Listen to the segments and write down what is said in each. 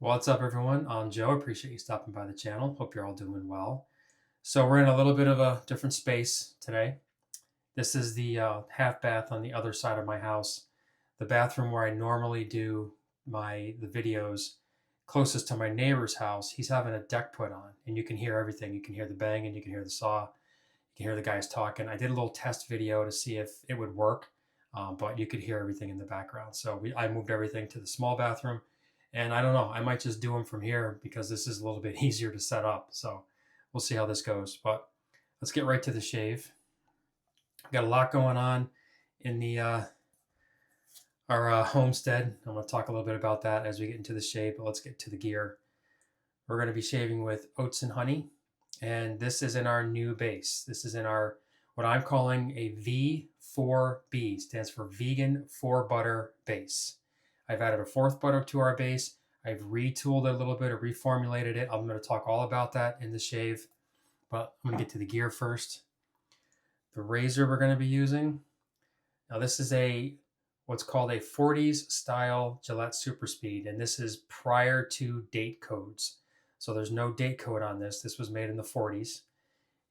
What's up, everyone? I'm Joe. Appreciate you stopping by the channel. Hope you're all doing well. So we're in a little bit of a different space today. This is the half bath on the other side of my house. The bathroom where I normally do the videos closest to my neighbor's house. He's having a deck put on, and you can hear everything. You can hear the banging, you can hear the saw, you can hear the guys talking. I did a little test video to see if it would work, but you could hear everything in the background. So I moved everything to the small bathroom. And I don't know, I might just do them from here because this is a little bit easier to set up. So we'll see how this goes. But let's get right to the shave. Got a lot going on in our homestead. I'm going to talk a little bit about that as we get into the shave, but let's get to the gear. We're going to be shaving with Oats and Honey, and this is in our new base. This is in our, what I'm calling a V4B, stands for Vegan 4 Butter Base. I've added a fourth butter to our base. I've retooled it a little bit, or reformulated it. I'm going to talk all about that in the shave, but I'm going to get to the gear first. The razor we're going to be using. Now this is what's called a 40s style Gillette Superspeed, and this is prior to date codes. So there's no date code on this. This was made in the 40s.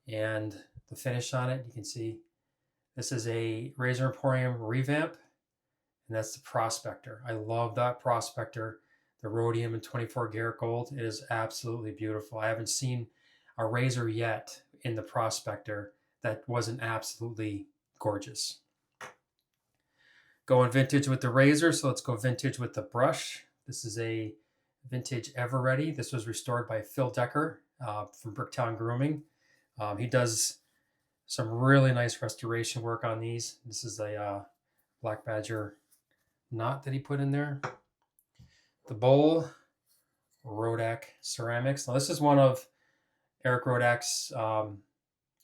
And the finish on it, you can see this is a Razor Emporium Revamp, and that's the Prospector. I love that Prospector, the rhodium and 24 karat gold. It is absolutely beautiful. I haven't seen a razor yet in the Prospector that wasn't absolutely gorgeous. Going vintage with the razor, so let's go vintage with the brush. This is a vintage Ever Ready. This was restored by Phil Decker from Bricktown Grooming. He does some really nice restoration work on these. This is a Black Badger knot that he put in there. The bowl, Rodak Ceramics. Now this is one of Eric Rodak's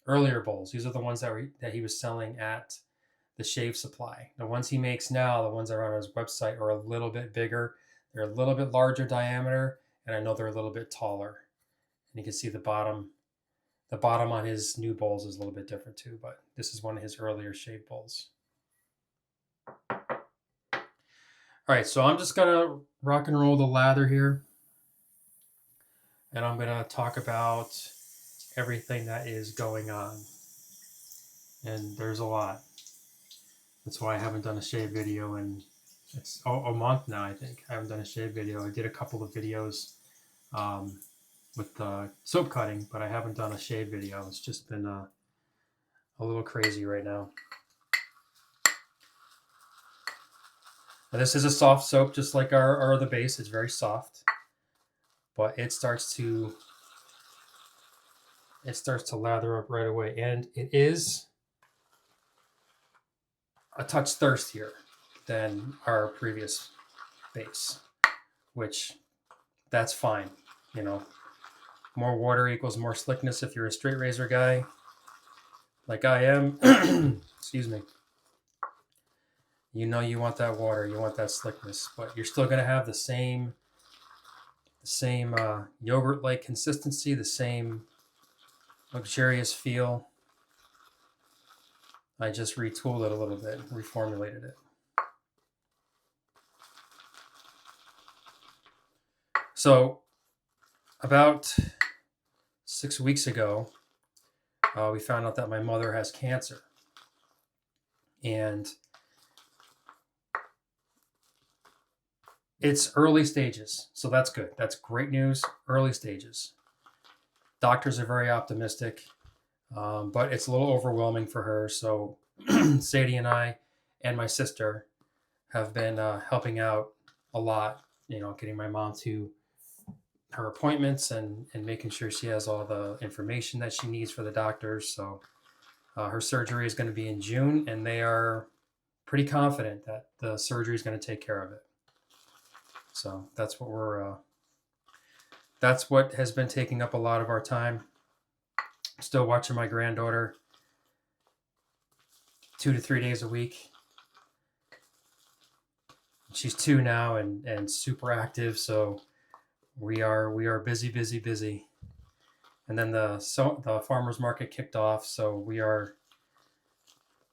earlier bowls. These are the ones that he was selling at the Shave Supply. The ones he makes now, the ones that are on his website, are a little bit bigger. They're a little bit larger diameter, and I know they're a little bit taller. And you can see the bottom on his new bowls is a little bit different too, but this is one of his earlier shave bowls. All right, so I'm just gonna rock and roll the lather here, and I'm gonna talk about everything that is going on. And there's a lot. That's why I haven't done a shave video in it's a month now, I think. I haven't done a shave video. I did a couple of videos with the soap cutting, but I haven't done a shave video. It's just been a little crazy right now. Now, this is a soft soap, just like our other base. It's very soft, but it starts to lather up right away, and it is a touch thirstier than our previous base, which that's fine. You know, more water equals more slickness if you're a straight razor guy like I am. Excuse me. You know, you want that water, you want that slickness, but you're still going to have the same yogurt-like consistency, the same luxurious feel. I just retooled it a little bit, reformulated it. So about 6 weeks ago, we found out that my mother has cancer. And it's early stages, so that's good. That's great news, early stages. Doctors are very optimistic, but it's a little overwhelming for her. So Sadie and I and my sister have been helping out a lot, you know, getting my mom to her appointments and making sure she has all the information that she needs for the doctors. So her surgery is going to be in June, and they are pretty confident that the surgery is going to take care of it. So that's what has been taking up a lot of our time. Still watching my granddaughter 2 to 3 days a week. She's 2 now and super active, so we are busy. And then the farmers market kicked off, so we are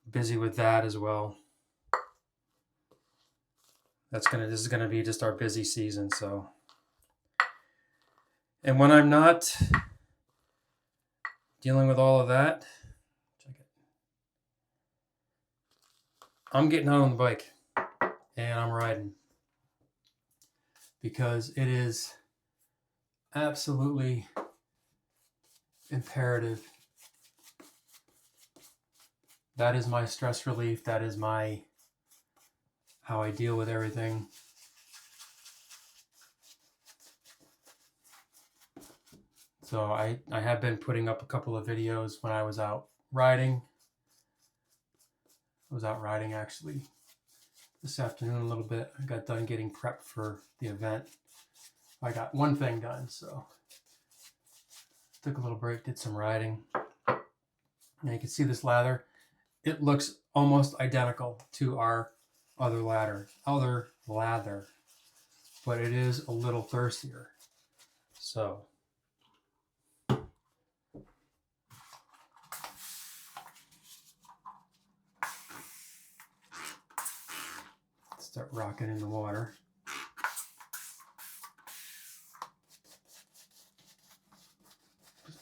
busy with that as well. This is gonna be just our busy season. So And when I'm not dealing with all of that, I'm getting out on the bike and I'm riding, because it is absolutely imperative. That is my stress relief. That is how I deal with everything. So I have been putting up a couple of videos when I was out riding. I was out riding actually this afternoon a little bit. I got done getting prepped for the event. I got one thing done, so took a little break, did some riding. Now you can see this lather. It looks almost identical to our other lather, but it is a little thirstier. So start rocking in the water.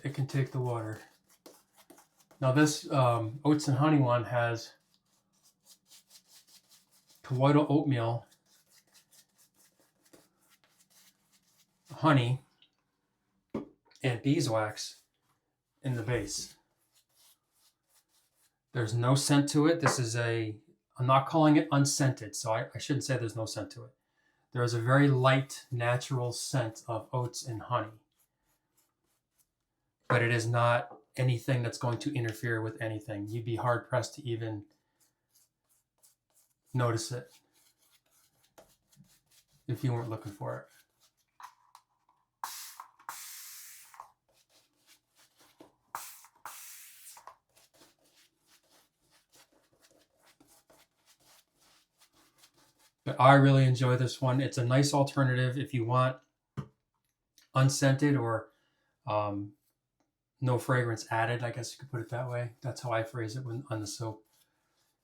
It can take the water. Now this Oats and Honey one has colloidal oatmeal, honey, and beeswax in the base. There's no scent to it. This is I'm not calling it unscented, so I shouldn't say there's no scent to it. There is a very light, natural scent of oats and honey. But it is not anything that's going to interfere with anything. You'd be hard pressed to even notice it if you weren't looking for it. But I really enjoy this one. It's a nice alternative if you want unscented or no fragrance added, I guess you could put it that way. That's how I phrase it on the soap.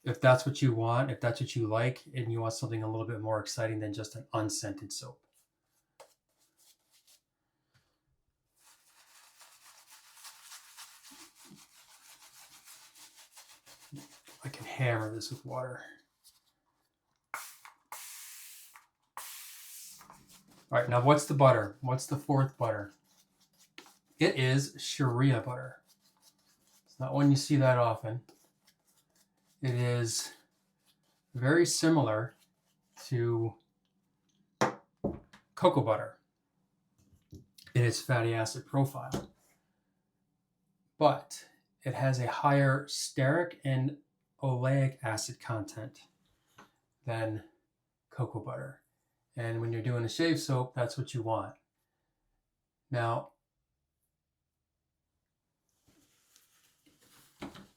If that's what you want, if that's what you like, and you want something a little bit more exciting than just an unscented soap. I can hammer this with water. All right, now what's the butter? What's the fourth butter? It is Sharia butter. It's not one you see that often. It is very similar to cocoa butter in its fatty acid profile, but it has a higher stearic and oleic acid content than cocoa butter. And when you're doing a shave soap, that's what you want. Now,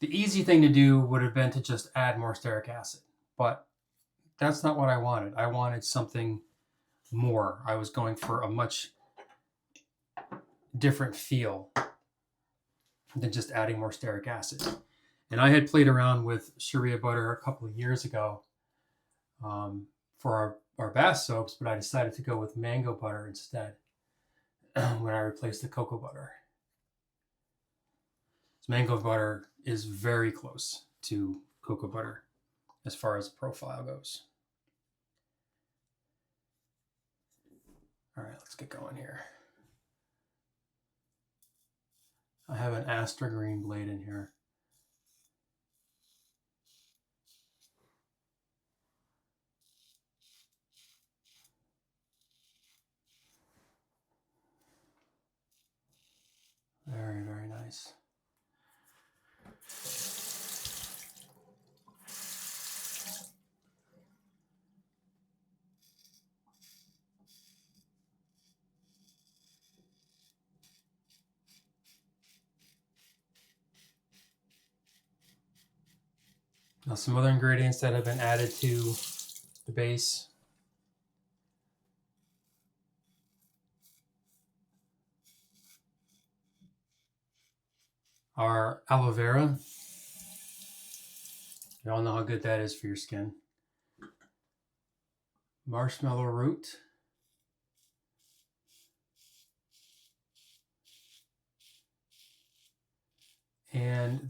the easy thing to do would have been to just add more stearic acid, but that's not what I wanted. I wanted something more. I was going for a much different feel than just adding more stearic acid. And I had played around with Sharia butter a couple of years ago for our bath soaps, but I decided to go with mango butter instead when I replaced the cocoa butter. So mango butter is very close to cocoa butter as far as the profile goes. All right, let's get going here. I have an Astra green blade in here. Very, very nice. Now some other ingredients that have been added to the base. Are aloe vera. You all know how good that is for your skin. Marshmallow root.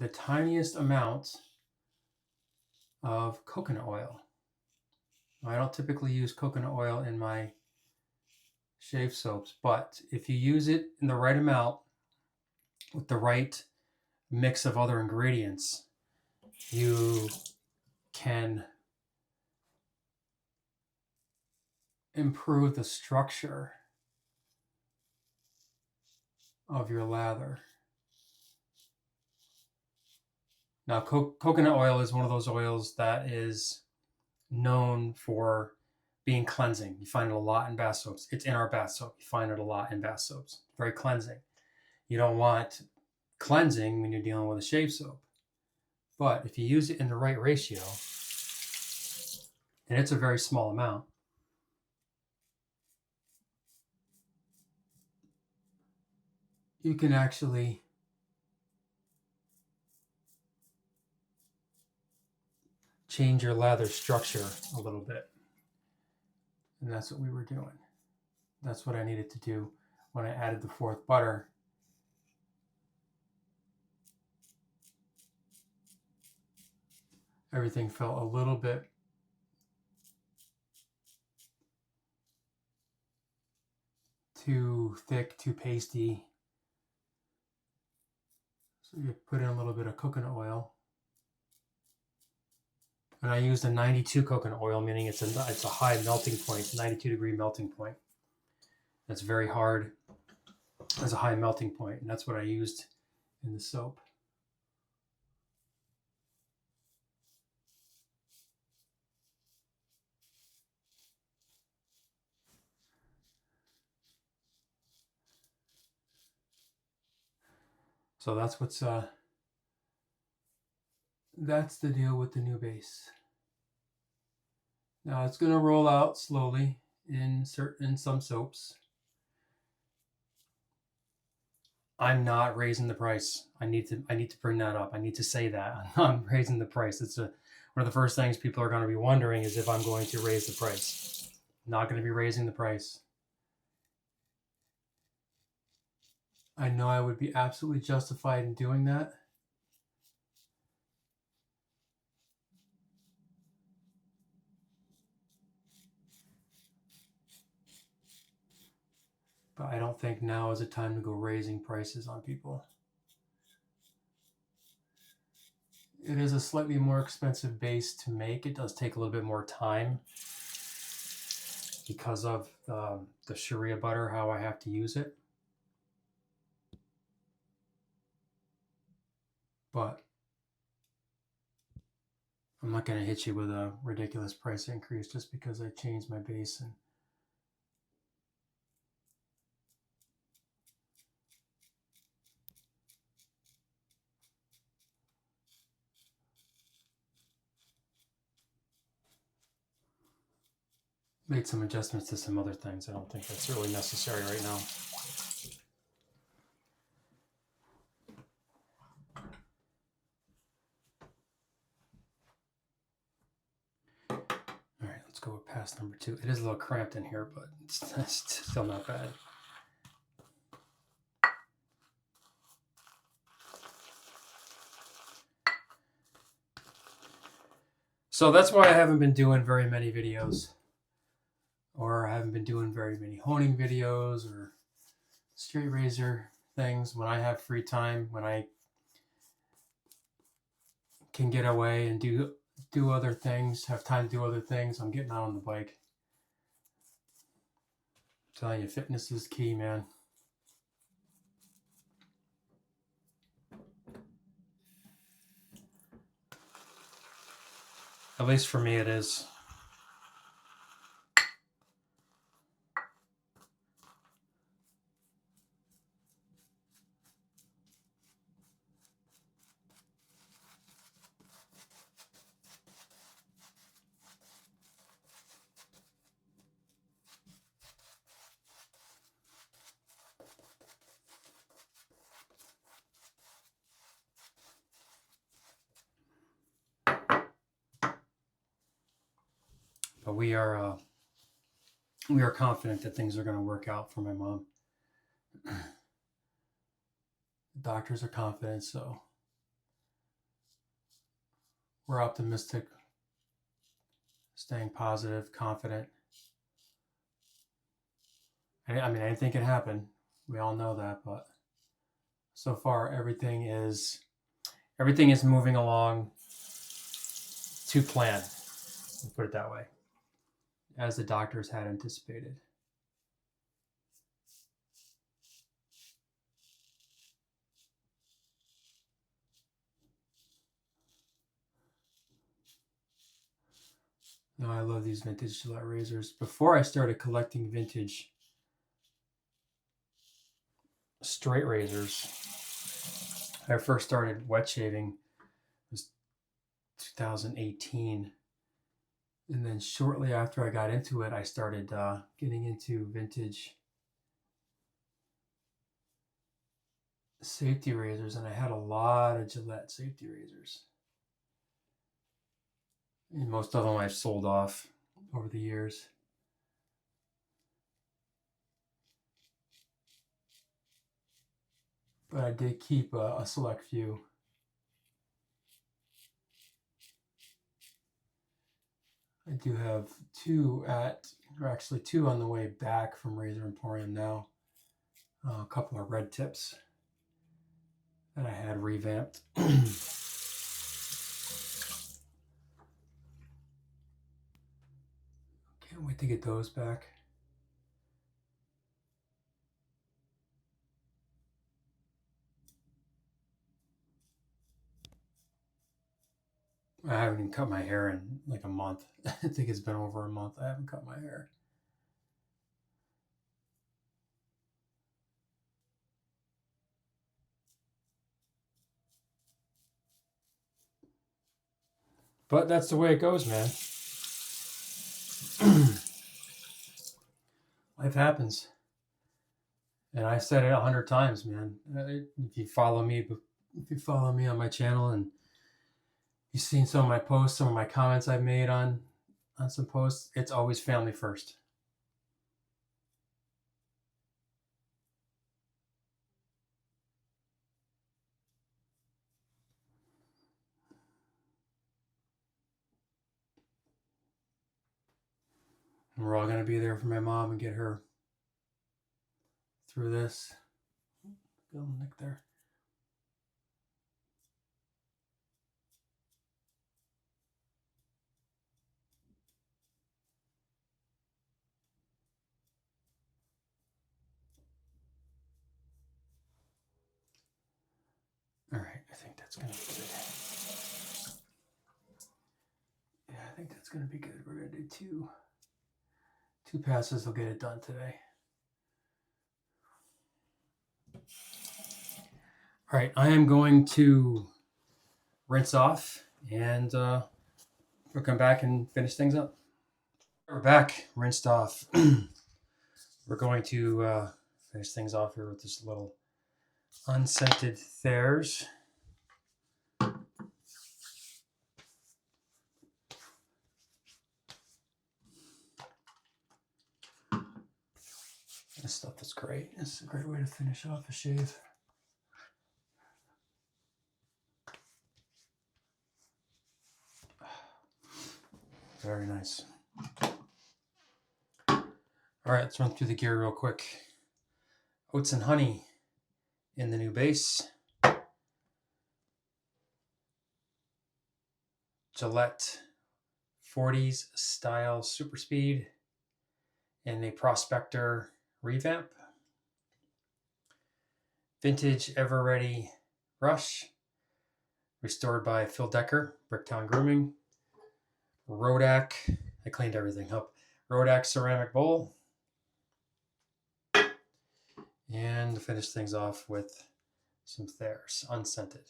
the tiniest amount of coconut oil. I don't typically use coconut oil in my shave soaps, but if you use it in the right amount with the right mix of other ingredients, you can improve the structure of your lather. Now, coconut oil is one of those oils that is known for being cleansing. You find it a lot in bath soaps. It's in our bath soap. You find it a lot in bath soaps. Very cleansing. You don't want cleansing when you're dealing with a shave soap. But if you use it in the right ratio, and it's a very small amount, you can actually change your lather structure a little bit. And that's what we were doing. That's what I needed to do when I added the fourth butter. Everything felt a little bit too thick, too pasty. So you put in a little bit of coconut oil. And I used a 92 coconut oil, meaning it's a high melting point, 92-degree melting point. That's very hard. That's a high melting point, and that's what I used in the soap. So that's what's that's the deal with the new base. Now it's going to roll out slowly in some soaps. I'm not raising the price. I need to bring that up. I need to say that I'm raising the price. It's one of the first things people are going to be wondering is if I'm going to raise the price. Not going to be raising the price. I know I would be absolutely justified in doing that. But I don't think now is a time to go raising prices on people. It is a slightly more expensive base to make. It does take a little bit more time because of the Sharia butter, how I have to use it. But I'm not going to hit you with a ridiculous price increase just because I changed my base and made some adjustments to some other things. I don't think that's really necessary right now. All right, let's go with pass number 2. It is a little cramped in here, but it's still not bad. So that's why I haven't been doing very many videos, or I haven't been doing very many honing videos or straight razor things. When I have free time, when I can get away and do other things, have time to do other things, I'm getting out on the bike. I'm telling you, fitness is key, man. At least for me, it is. But we are confident that things are going to work out for my mom. The doctors are confident, so we're optimistic, staying positive, confident. I mean, anything can happen. We all know that, but so far everything is moving along to plan. We'll put it that way, as the doctors had anticipated. No, I love these vintage Gillette razors. Before I started collecting vintage straight razors, I first started wet shaving was 2018, and then shortly after I got into it, I started getting into vintage safety razors, and I had a lot of Gillette safety razors. And most of them I've sold off over the years. But I did keep a select few. I do have two on the way back from Razor Emporium now. A couple of red tips that I had revamped. Can't wait to get those back. I haven't even cut my hair in like a month. I think it's been over a month. I haven't cut my hair. But that's the way it goes, man. Life happens. And I said it 100 times, man. If you follow me on my channel and you've seen some of my posts, some of my comments I've made on some posts, it's always family first. And we're all going to be there for my mom and get her through this. Go Nick there. All right, I think that's going to be good. Yeah, I think that's going to be good. We're going to do two passes. We'll get it done today. All right, I am going to rinse off and we'll come back and finish things up. We're back, rinsed off. We're going to finish things off here with this little unscented Thayers. This stuff is great. This is a great way to finish off a shave. Very nice. All right, let's run through the gear real quick. Oats and Honey in the new base. Gillette 40s style Superspeed and a Prospector Revamp. Vintage Ever Ready brush, restored by Phil Decker, Bricktown Grooming. Rodak, I cleaned everything up. Rodak ceramic bowl. And to finish things off with some Thayers, unscented.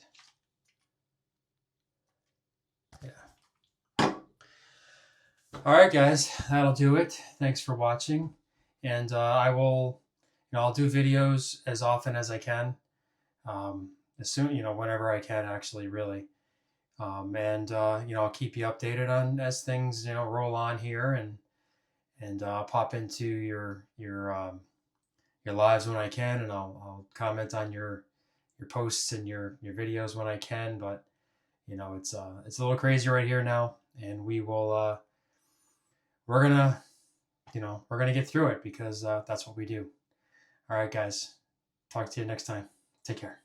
Yeah. All right, guys, that'll do it. Thanks for watching. And I will, I'll do videos as often as I can. As soon, whenever I can, actually, really. And I'll keep you updated on as things, roll on here, and pop into your lives when I can, and I'll comment on your posts and your videos when I can. But you know, it's a little crazy right here now, and we will we're gonna, you know, we're gonna get through it because that's what we do. All right, guys. Talk to you next time. Take care.